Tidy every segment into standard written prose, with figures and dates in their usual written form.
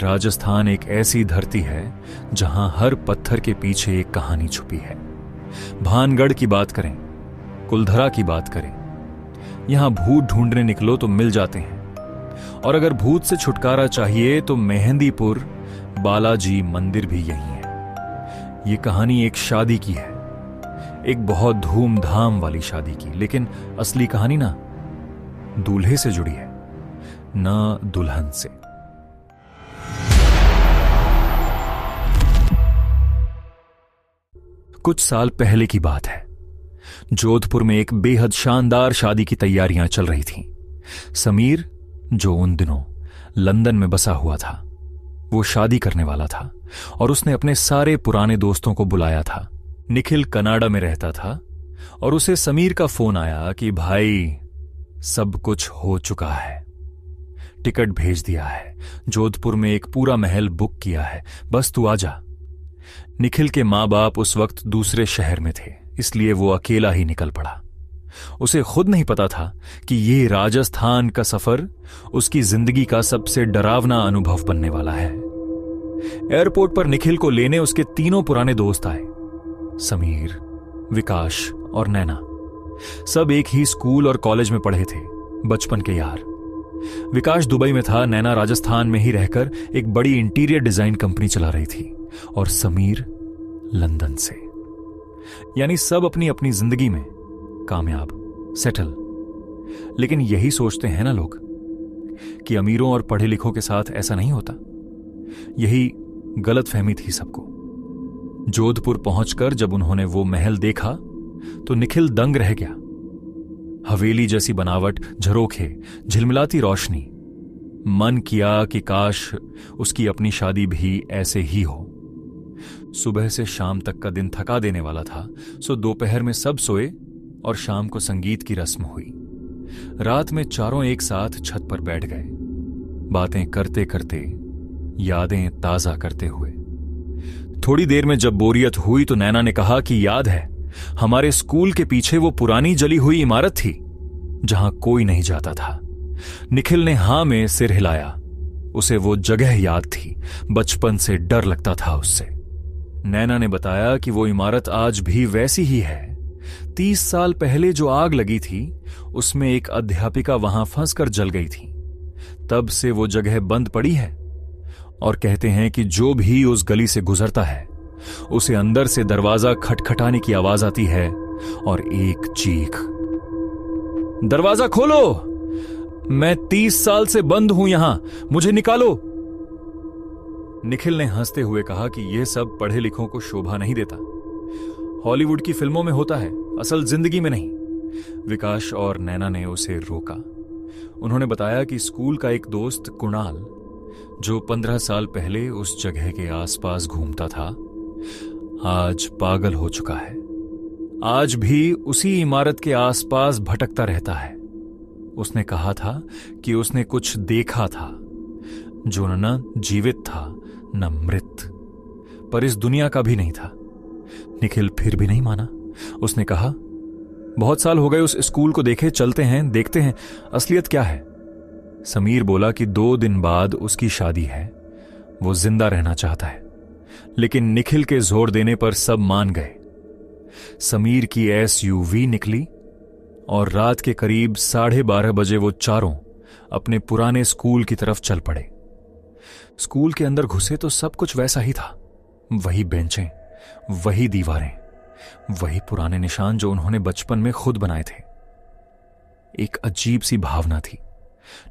राजस्थान एक ऐसी धरती है जहां हर पत्थर के पीछे एक कहानी छुपी है। भानगढ़ की बात करें, कुलधरा की बात करें, यहां भूत ढूंढने निकलो तो मिल जाते हैं। और अगर भूत से छुटकारा चाहिए तो मेहंदीपुर बालाजी मंदिर भी यही है। ये कहानी एक शादी की है, एक बहुत धूमधाम वाली शादी की, लेकिन असली कहानी ना दूल्हे से जुड़ी है, ना दुल्हन से। कुछ साल पहले की बात है। जोधपुर में एक बेहद शानदार शादी की तैयारियां चल रही थीं। समीर, जो उन दिनों लंदन में बसा हुआ था, वो शादी करने वाला था और उसने अपने सारे पुराने दोस्तों को बुलाया था। निखिल कनाडा में रहता था और उसे समीर का फोन आया कि भाई सब कुछ हो चुका है, टिकट भेज दिया है, जोधपुर में एक पूरा महल बुक किया है, बस तू आ जा। निखिल के मां बाप उस वक्त दूसरे शहर में थे, इसलिए वो अकेला ही निकल पड़ा। उसे खुद नहीं पता था कि ये राजस्थान का सफर उसकी जिंदगी का सबसे डरावना अनुभव बनने वाला है। एयरपोर्ट पर निखिल को लेने उसके तीनों पुराने दोस्त आए, समीर, विकास और नैना। सब एक ही स्कूल और कॉलेज में पढ़े थे, बचपन के यार। विकास दुबई में था, नैना राजस्थान में ही रहकर एक बड़ी इंटीरियर डिजाइन कंपनी चला रही थी और समीर लंदन से। यानी सब अपनी अपनी जिंदगी में कामयाब, सेटल। लेकिन यही सोचते हैं ना लोग कि अमीरों और पढ़े लिखों के साथ ऐसा नहीं होता। यही गलतफहमी थी सबको। जोधपुर पहुंचकर जब उन्होंने वो महल देखा तो निखिल दंग रह गया। हवेली जैसी बनावट, झरोखे, झिलमिलाती रोशनी। मन किया कि काश उसकी अपनी शादी भी ऐसे ही हो। सुबह से शाम तक का दिन थका देने वाला था, सो दोपहर में सब सोए और शाम को संगीत की रस्म हुई। रात में चारों एक साथ छत पर बैठ गए, बातें करते करते, यादें ताजा करते हुए। थोड़ी देर में जब बोरियत हुई तो नैना ने कहा कि याद है, हमारे स्कूल के पीछे वो पुरानी जली हुई इमारत थी जहां कोई नहीं जाता था। निखिल ने हां में सिर हिलाया। उसे वो जगह याद थी, बचपन से डर लगता था उससे। नैना ने बताया कि वो इमारत आज भी वैसी ही है। 30 साल पहले जो आग लगी थी उसमें एक अध्यापिका वहां फंसकर जल गई थी। तब से वो जगह बंद पड़ी है और कहते हैं कि जो भी उस गली से गुजरता है उसे अंदर से दरवाजा खटखटाने की आवाज आती है और एक चीख, दरवाजा खोलो, मैं 30 साल से बंद हूं यहां, मुझे निकालो। निखिल ने हंसते हुए कहा कि यह सब पढ़े लिखों को शोभा नहीं देता। हॉलीवुड की फिल्मों में होता है, असल जिंदगी में नहीं। विकास और नैना ने उसे रोका। उन्होंने बताया कि स्कूल का एक दोस्त कुणाल, जो 15 साल पहले उस जगह के आसपास घूमता था, आज पागल हो चुका है। आज भी उसी इमारत के आसपास भटकता रहता है। उसने कहा था कि उसने कुछ देखा था जो न जीवित था न मृत, पर इस दुनिया का भी नहीं था। निखिल फिर भी नहीं माना। उसने कहा, बहुत साल हो गए उस स्कूल को देखे, चलते हैं, देखते हैं असलियत क्या है। समीर बोला कि 2 दिन बाद उसकी शादी है, वो जिंदा रहना चाहता है। लेकिन निखिल के जोर देने पर सब मान गए। समीर की SUV निकली और रात के करीब 12:30 बजे वो चारों अपने पुराने स्कूल की तरफ चल पड़े। स्कूल के अंदर घुसे तो सब कुछ वैसा ही था। वही बेंचें, वही दीवारें, वही पुराने निशान जो उन्होंने बचपन में खुद बनाए थे। एक अजीब सी भावना थी,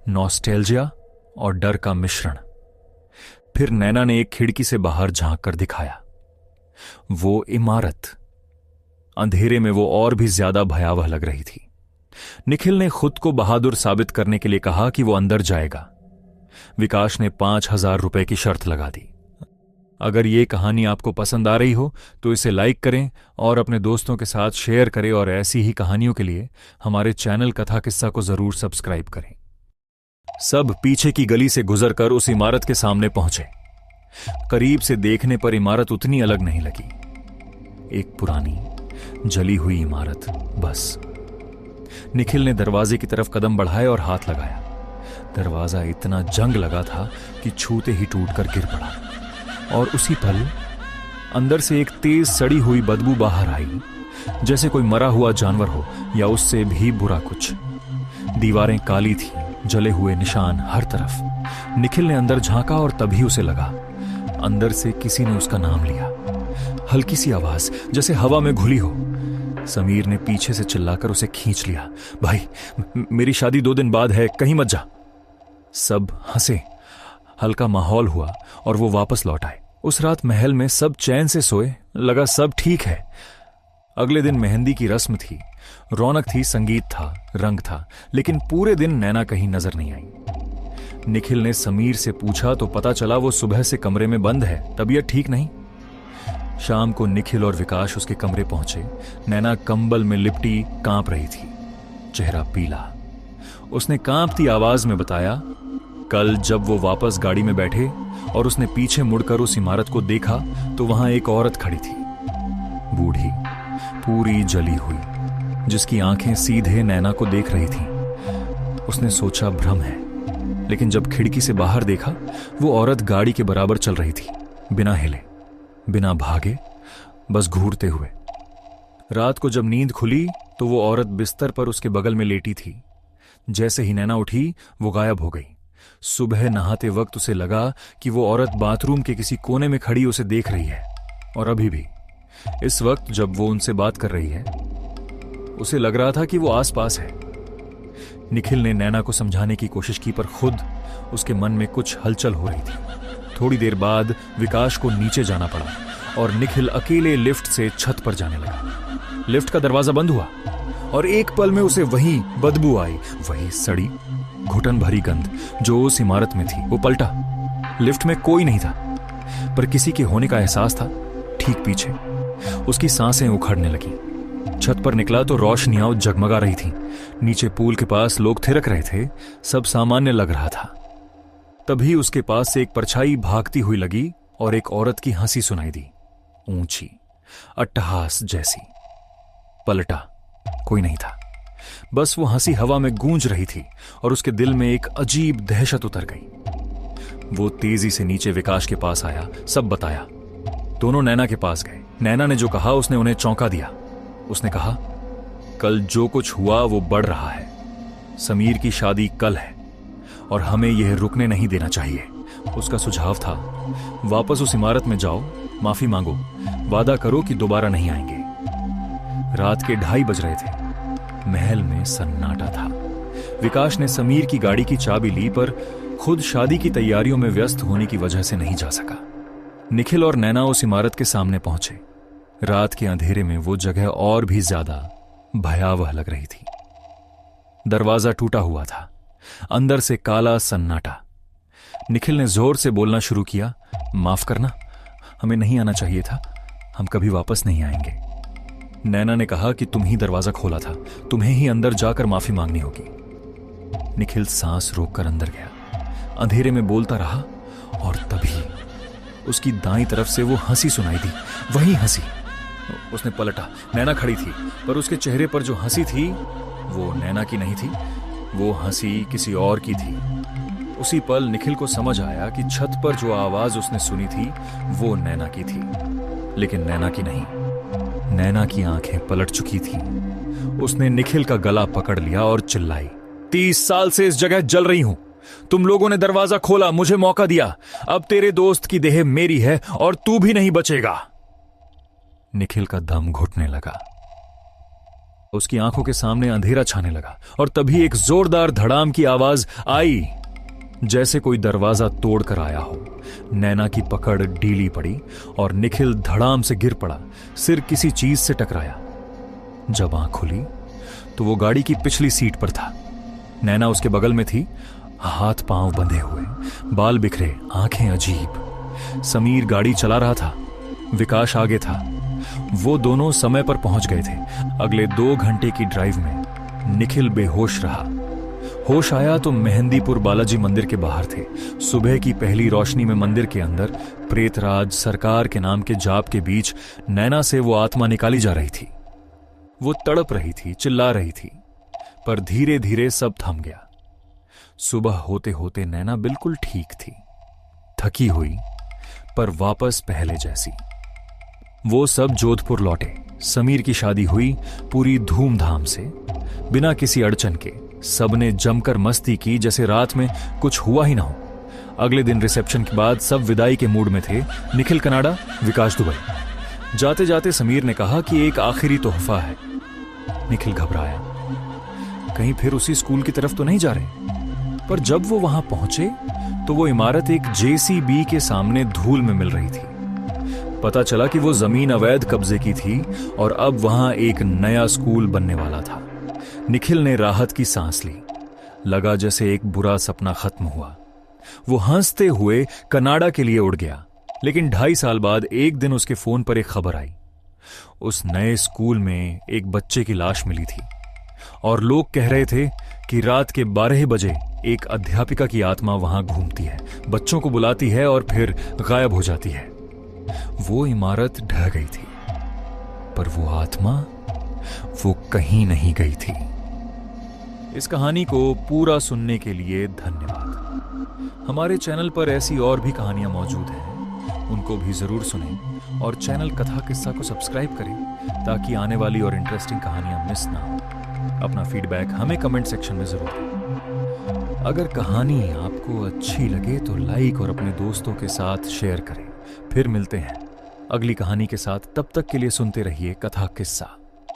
नॉस्टैल्जिया और डर का मिश्रण। फिर नैना ने एक खिड़की से बाहर झांक कर दिखाया। वो इमारत अंधेरे में वो और भी ज्यादा भयावह लग रही थी। निखिल ने खुद को बहादुर साबित करने के लिए कहा कि वो अंदर जाएगा। विकास ने 5,000 रुपए की शर्त लगा दी। अगर ये कहानी आपको पसंद आ रही हो तो इसे लाइक करें और अपने दोस्तों के साथ शेयर करें, और ऐसी ही कहानियों के लिए हमारे चैनल कथा किस्सा को जरूर सब्सक्राइब करें। सब पीछे की गली से गुजरकर उस इमारत के सामने पहुंचे। करीब से देखने पर इमारत उतनी अलग नहीं लगी। एक पुरानी जली हुई इमारत, बस। निखिल ने दरवाजे की तरफ कदम बढ़ाए और हाथ लगाया। दरवाजा इतना जंग लगा था कि छूते ही टूटकर गिर पड़ा, और उसी पल अंदर से एक तेज सड़ी हुई बदबू बाहर आई, जैसे कोई मरा हुआ जानवर हो या उससे भी बुरा कुछ। दीवारें काली थी, जले हुए निशान हर तरफ। निखिल ने अंदर झांका और तभी उसे लगा अंदर से किसी ने उसका नाम लिया। हल्की सी आवाज जैसे हवा में घुली हो। समीर ने पीछे से चिल्लाकर उसे खींच लिया। भाई, मेरी शादी 2 दिन बाद है, कहीं मत जा। सब हंसे, हल्का माहौल हुआ और वो वापस लौट आए। उस रात महल में सब चैन से सोए, लगा सब ठीक है। अगले दिन मेहंदी की रस्म थी, रौनक थी, संगीत था, रंग था, लेकिन पूरे दिन नैना कहीं नजर नहीं आई। निखिल ने समीर से पूछा तो पता चला वो सुबह से कमरे में बंद है, तबीयत ठीक नहीं। शाम को निखिल और विकास उसके कमरे पहुंचे। नैना कंबल में लिपटी कांप रही थी, चेहरा पीला। उसने कांपती आवाज में बताया, कल जब वो वापस गाड़ी में बैठे और उसने पीछे मुड़कर उस इमारत को देखा तो वहां एक औरत खड़ी थी, बूढ़ी, पूरी जली हुई, जिसकी आंखें सीधे नैना को देख रही थीं। उसने सोचा भ्रम है, लेकिन जब खिड़की से बाहर देखा वो औरत गाड़ी के बराबर चल रही थी, बिना हिले, बिना भागे, बस घूरते हुए। रात को जब नींद खुली तो वो औरत बिस्तर पर उसके बगल में लेटी थी। जैसे ही नैना उठी वो गायब हो गई। सुबह नहाते वक्त उसे लगा कि वो औरत बाथरूम के किसी कोने में खड़ी उसे देख रही है, और अभी भी इस वक्त जब वो उनसे बात कर रही है उसे लग रहा था कि वो आसपास है। निखिल ने नैना को समझाने की कोशिश की, पर खुद उसके मन में कुछ हलचल हो रही थी। थोड़ी देर बाद विकास को नीचे जाना पड़ा और निखिल अकेले लिफ्ट से छत पर जाने लगा। लिफ्ट का दरवाजा बंद हुआ और एक पल में उसे वही बदबू आई, वही सड़ी, घुटन भरी गंध जो उस इमारत में थी। वो पलटा, लिफ्ट में कोई नहीं था, पर किसी के होने का एहसास था ठीक पीछे। उसकी सांसें उखड़ने लगी। छत पर निकला तो रोशनियां जगमगा रही थीं। नीचे पूल के पास लोग थिरक रहे थे, सब सामान्य लग रहा था। तभी उसके पास से एक परछाई भागती हुई लगी और एक औरत की हंसी सुनाई दी, ऊंची, अट्टहास जैसी। पलटा, कोई नहीं था, बस वो हंसी हवा में गूंज रही थी और उसके दिल में एक अजीब दहशत उतर गई। वो तेजी से नीचे विकास के पास आया, सब बताया। दोनों नैना के पास गए। नैना ने जो कहा उसने उन्हें चौंका दिया। उसने कहा, कल जो कुछ हुआ वो बढ़ रहा है। समीर की शादी कल है और हमें यह रुकने नहीं देना चाहिए। उसका सुझाव था, वापस उस इमारत में जाओ, माफी मांगो, वादा करो कि दोबारा नहीं आएंगे। रात के 2:30 बज रहे थे। महल में सन्नाटा था। विकास ने समीर की गाड़ी की चाबी ली, पर खुद शादी की तैयारियों में व्यस्त होने की वजह से नहीं जा सका। निखिल और नैना उस इमारत के सामने पहुंचे। रात के अंधेरे में वो जगह और भी ज्यादा भयावह लग रही थी। दरवाजा टूटा हुआ था, अंदर से काला सन्नाटा। निखिल ने जोर से बोलना शुरू किया, माफ करना, हमें नहीं आना चाहिए था, हम कभी वापस नहीं आएंगे। नैना ने कहा कि तुम ही दरवाजा खोला था, तुम्हें ही अंदर जाकर माफी मांगनी होगी। निखिल सांस रोककर अंदर गया, अंधेरे में बोलता रहा, और तभी उसकी दाईं तरफ से वो हंसी सुनाई दी, वही हंसी। उसने पलटा, नैना खड़ी थी, पर उसके चेहरे पर जो हंसी थी वो नैना की नहीं थी, वो हंसी किसी और की थी। उसी पल निखिल को समझ आया कि छत पर जो आवाज उसने सुनी थी वो नैना की थी, लेकिन नैना की नहीं। नैना की आंखें पलट चुकी थीं। उसने निखिल का गला पकड़ लिया और चिल्लाई, 30 साल से इस जगह जल रही हूं, तुम लोगों ने दरवाजा खोला, मुझे मौका दिया, अब तेरे दोस्त की देह मेरी है और तू भी नहीं बचेगा। निखिल का दम घुटने लगा, उसकी आंखों के सामने अंधेरा छाने लगा, और तभी एक जोरदार धड़ाम की आवाज आई, जैसे कोई दरवाजा तोड़कर आया हो। नैना की पकड़ ढीली पड़ी और निखिल धड़ाम से गिर पड़ा, सिर किसी चीज से टकराया। जब आंख खुली तो वो गाड़ी की पिछली सीट पर था। नैना उसके बगल में थी, हाथ पांव बंधे हुए, बाल बिखरे, आंखें अजीब। समीर गाड़ी चला रहा था, विकास आगे था। वो दोनों समय पर पहुंच गए थे। अगले 2 घंटे की ड्राइव में निखिल बेहोश रहा। होश आया तो मेहंदीपुर बालाजी मंदिर के बाहर थे। सुबह की पहली रोशनी में मंदिर के अंदर प्रेतराज सरकार के नाम के जाप के बीच नैना से वो आत्मा निकाली जा रही थी। वो तड़प रही थी, चिल्ला रही थी, पर धीरे धीरे सब थम गया। सुबह होते होते नैना बिल्कुल ठीक थी, थकी हुई पर वापस पहले जैसी। वो सब जोधपुर लौटे। समीर की शादी हुई पूरी धूमधाम से, बिना किसी अड़चन के। सबने जमकर मस्ती की जैसे रात में कुछ हुआ ही ना हो। अगले दिन रिसेप्शन के बाद सब विदाई के मूड में थे। निखिल कनाडा, विकास दुबई। जाते जाते समीर ने कहा कि एक आखिरी तोहफा है। निखिल घबराया, कहीं फिर उसी स्कूल की तरफ तो नहीं जा रहे। पर जब वो वहां पहुंचे तो वो इमारत एक जेसीबी के सामने धूल में मिल रही थी। पता चला कि वो जमीन अवैध कब्जे की थी और अब वहां एक नया स्कूल बनने वाला था। निखिल ने राहत की सांस ली। लगा जैसे एक बुरा सपना खत्म हुआ। वो हंसते हुए कनाडा के लिए उड़ गया। लेकिन 2.5 साल बाद एक दिन उसके फोन पर एक खबर आई। उस नए स्कूल में एक बच्चे की लाश मिली थी और लोग कह रहे थे कि रात के 12 बजे एक अध्यापिका की आत्मा वहां घूमती है, बच्चों को बुलाती है और फिर गायब हो जाती है। वो इमारत ढह गई थी, पर वो आत्मा, वो कहीं नहीं गई थी। इस कहानी को पूरा सुनने के लिए धन्यवाद। हमारे चैनल पर ऐसी और भी कहानियां मौजूद हैं, उनको भी जरूर सुनें और चैनल कथा किस्सा को सब्सक्राइब करें ताकि आने वाली और इंटरेस्टिंग कहानियां मिस ना हो। अपना फीडबैक हमें कमेंट सेक्शन में जरूर दें। अगर कहानी आपको अच्छी लगे तो लाइक और अपने दोस्तों के साथ शेयर करें। फिर मिलते हैं अगली कहानी के साथ। तब तक के लिए सुनते रहिए कथा किस्सा।